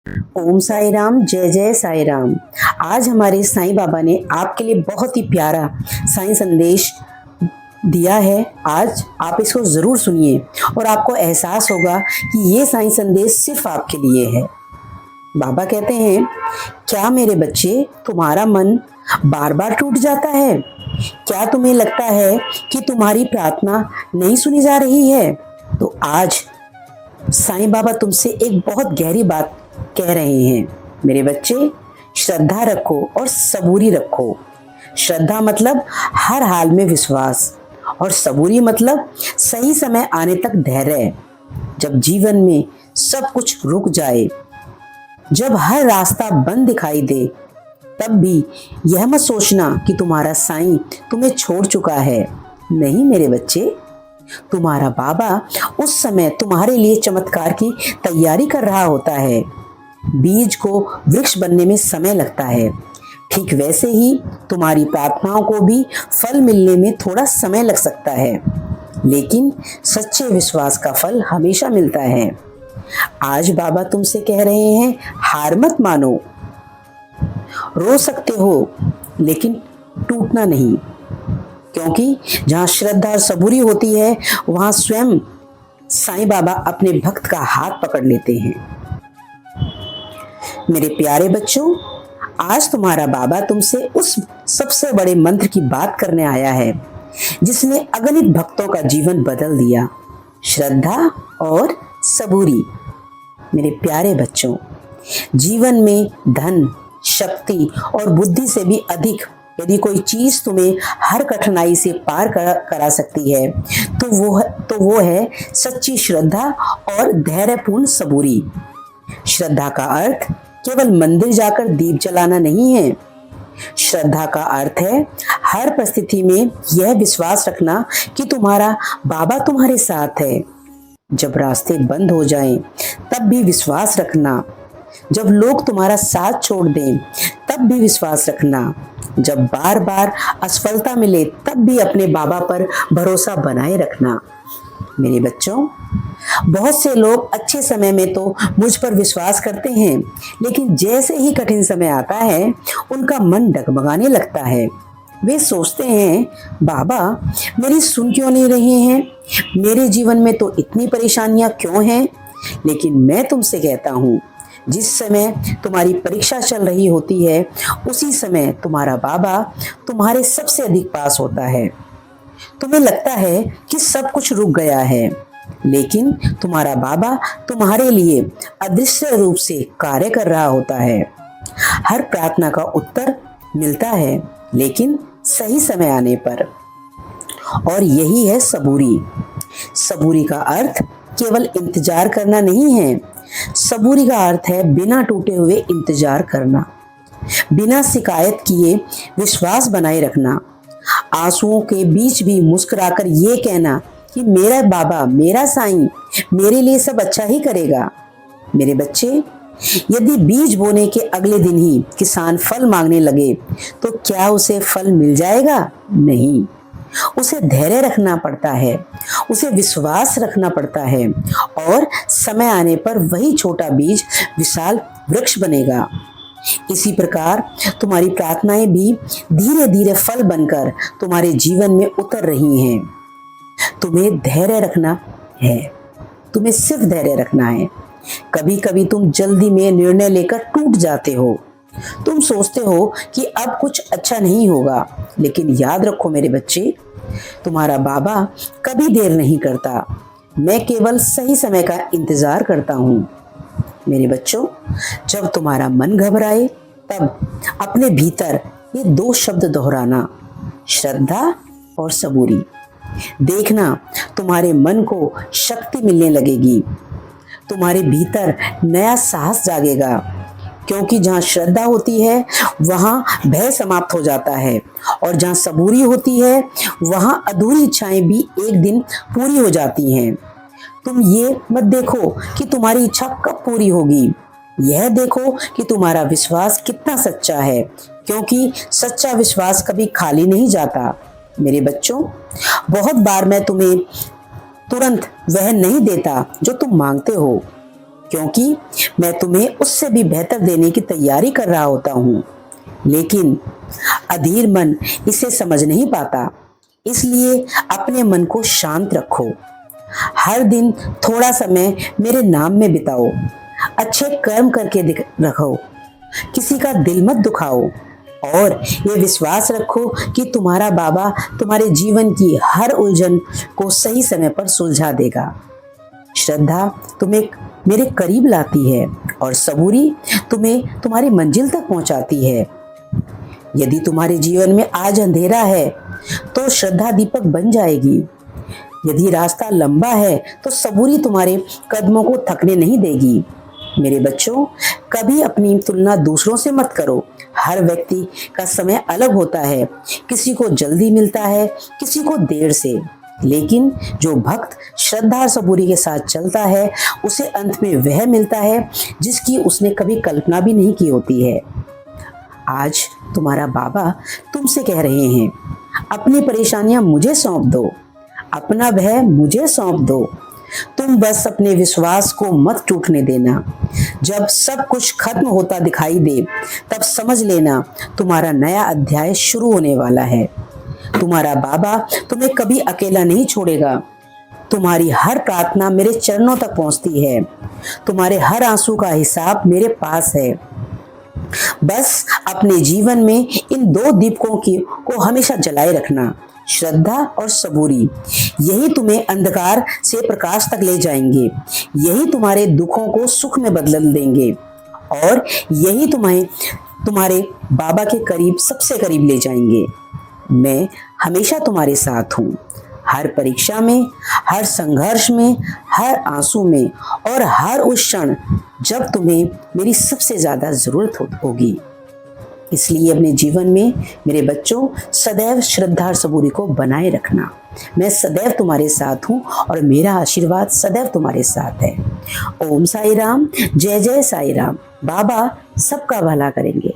ओम साई राम, जय जय साई राम। आज हमारे साईं बाबा ने आपके लिए बहुत ही प्यारा साईं संदेश दिया है। आज आप इसको ज़रूर सुनिए और आपको एहसास होगा कि ये साईं संदेश सिर्फ आपके लिए है। बाबा कहते हैं, क्या मेरे बच्चे तुम्हारा मन बार बार टूट जाता है? क्या तुम्हें लगता है कि तुम्हारी प्रार्थना नहीं सुनी जा रही है? तो आज साईं बाबा तुमसे एक बहुत गहरी बात कह रहे हैं। मेरे बच्चे, श्रद्धा रखो और सबूरी रखो। श्रद्धा मतलब हर हाल में विश्वास और सबूरी मतलब सही समय आने तक धैर्य। जब जीवन में सब कुछ रुक जाए, जब हर रास्ता बंद दिखाई दे, तब भी यह मत सोचना कि तुम्हारा साईं तुम्हें छोड़ चुका है। नहीं मेरे बच्चे, तुम्हारा बाबा उस समय तुम्हारे लिए चमत्कार की तैयारी कर रहा होता है। बीज को वृक्ष बनने में समय लगता है, ठीक वैसे ही तुम्हारी प्रार्थनाओं को भी फल मिलने में थोड़ा समय लग सकता है, लेकिन सच्चे विश्वास का फल हमेशा मिलता है। आज बाबा तुमसे कह रहे हैं, हार मत मानो। रो सकते हो लेकिन टूटना नहीं, क्योंकि जहाँ श्रद्धा और सबूरी होती है, वहाँ स्वयं साईं बाबा अपने भक्त का हाथ पकड़ लेते हैं। मेरे प्यारे बच्चों, आज तुम्हारा बाबा तुमसे उस सबसे बड़े मंत्र की बात करने आया है जिसने अगणित भक्तों का जीवन बदल दिया, श्रद्धा और सबूरी। मेरे प्यारे बच्चों, जीवन में धन, शक्ति और बुद्धि से भी अधिक यदि कोई चीज तुम्हें हर कठिनाई से पार करा सकती है तो वो है सच्ची श्रद्धा और धैर्यपूर्ण सबूरी। श्रद्धा का अर्थ केवल मंदिर जाकर दीप जलाना नहीं है। श्रद्धा का अर्थ है हर परिस्थिति में यह विश्वास रखना कि तुम्हारा बाबा तुम्हारे साथ है। जब रास्ते बंद हो जाएं, तब भी विश्वास रखना। जब लोग तुम्हारा साथ छोड़ दें, तब भी विश्वास रखना। जब बार बार असफलता मिले, तब भी अपने बाबा पर भरोसा बनाए रखना। मेरे बच्चों, बहुत से लोग अच्छे समय में तो मुझ पर विश्वास करते हैं, लेकिन जैसे ही कठिन समय आता है, उनका मन डगमगाने लगता है। वे सोचते हैं, बाबा मेरी सुन क्यों नहीं रहे हैं? मेरे जीवन में तो इतनी परेशानियां क्यों हैं? लेकिन मैं तुमसे कहता हूँ, जिस समय तुम्हारी परीक्षा चल रही होती है, उसी समय तुम्हारा बाबा तुम्हारे सबसे अधिक पास होता है। तुम्हें लगता है कि सब कुछ रुक गया है, लेकिन तुम्हारा बाबा तुम्हारे लिए अदृश्य रूप से कार्य कर रहा होता है। हर प्रार्थना का उत्तर मिलता है, लेकिन सही समय आने पर। और यही है सबूरी। सबूरी का अर्थ केवल इंतजार करना नहीं है। सबूरी का अर्थ है बिना टूटे हुए इंतजार करना, बिना शिकायत किए विश्वास बनाए रखना, आंसुओं के बीच भी मुस्कुराकर ये कहना कि मेरा बाबा, मेरा साईं मेरे लिए सब अच्छा ही करेगा। मेरे बच्चे, यदि बीज बोने के अगले दिन ही किसान फल मांगने लगे, तो क्या उसे फल मिल जाएगा? नहीं, उसे धैर्य रखना पड़ता है, उसे विश्वास रखना पड़ता है, और समय आने पर वही छोटा बीज विशाल वृक्ष बनेगा। इसी प्रकार तुम्हारी प्रार्थनाएं भी धीरे धीरे फल बनकर तुम्हारे जीवन में उतर रही हैं। तुम्हें धैर्य रखना है, तुम्हें सिर्फ धैर्य रखना है। कभी कभी तुम जल्दी में निर्णय लेकर टूट जाते हो। तुम सोचते हो कि अब कुछ अच्छा नहीं होगा, लेकिन याद रखो मेरे बच्चे, तुम्हारा बाबा कभी देर नहीं करता। मैं केवल सही समय का इंतजार करता हूँ। मेरे बच्चों, जब तुम्हारा मन घबराए, तब अपने भीतर ये दो शब्द दोहराना, श्रद्धा और सबूरी। देखना, तुम्हारे मन को शक्ति मिलने लगेगी, तुम्हारे भीतर नया साहस जागेगा, क्योंकि जहाँ श्रद्धा होती है वहाँ भय समाप्त हो जाता है, और जहाँ सबूरी होती है वहाँ अधूरी इच्छाएं भी एक दिन पूरी हो जाती हैं। तुम ये मत देखो कि तुम्हारी इच्छा कब पूरी होगी, यह देखो कि तुम्हारा विश्वास कितना सच्चा है, क्योंकि सच्चा विश्वास कभी खाली नहीं जाता। मेरे बच्चों, बहुत बार मैं तुम्हें तुरंत वह नहीं देता जो तुम मांगते हो, क्योंकि मैं तुम्हें उससे भी बेहतर देने की तैयारी कर रहा होता हूँ। लेकिन अधीर मन इसे समझ नहीं पाता, इसलिए अपने मन को शांत रखो। हर दिन थोड़ा समय मेरे नाम में बिताओ, अच्छे कर्म करके रखो, किसी का दिल मत दुखाओ और ये विश्वास रखो कि तुम्हारा बाबा तुम्हारे जीवन की हर उलझन को सही समय पर सुलझा देगा। श्रद्धा तुम्हें मेरे करीब लाती है और सबूरी तुम्हें तुम्हारी मंजिल तक पहुंचाती है। यदि तुम्हारे जीवन में आज अंधेरा है तो श्रद्धा दीपक बन जाएगी। यदि रास्ता लंबा है तो सबूरी तुम्हारे कदमों को थकने नहीं देगी। मेरे बच्चों, कभी अपनी तुलना दूसरों से मत करो। हर व्यक्ति का समय अलग होता है, किसी को जल्दी मिलता है, किसी को देर से। लेकिन जो भक्त श्रद्धा और सबूरी के साथ चलता है उसे अंत में वह मिलता है जिसकी उसने कभी कल्पना भी नहीं की होती है। आज तुम्हारा बाबा तुमसे कह रहे हैं, अपनी परेशानियां मुझे सौंप दो, अपना भय मुझे सौंप दो। तुम बस अपने विश्वास को मत टूटने देना। जब सब कुछ खत्म होता दिखाई दे तब समझ लेना तुम्हारा नया अध्याय शुरू होने वाला है। तुम्हारा बाबा तुम्हें कभी अकेला नहीं छोड़ेगा। तुम्हारी हर प्रार्थना मेरे चरणों तक पहुंचती है। तुम्हारे हर आंसू का हिसाब मेरे पास है। बस अपने जीवन में इन दो दीपकों को हमेशा जलाए रखना, श्रद्धा और सबूरी। यही तुम्हें अंधकार से प्रकाश तक ले जाएंगे, यही तुम्हारे दुखों को सुख में बदल देंगे और यही तुम्हें तुम्हारे बाबा के करीब, सबसे करीब ले जाएंगे। मैं हमेशा तुम्हारे साथ हूँ, हर परीक्षा में, हर संघर्ष में, हर आंसू में और हर उस क्षण जब तुम्हें मेरी सबसे ज्यादा जरूरत होगी। इसलिए अपने जीवन में मेरे बच्चों सदैव श्रद्धा और सबूरी को बनाए रखना। मैं सदैव तुम्हारे साथ हूँ और मेरा आशीर्वाद सदैव तुम्हारे साथ है। ओम साई राम, जय जय साई राम। बाबा सबका भला करेंगे।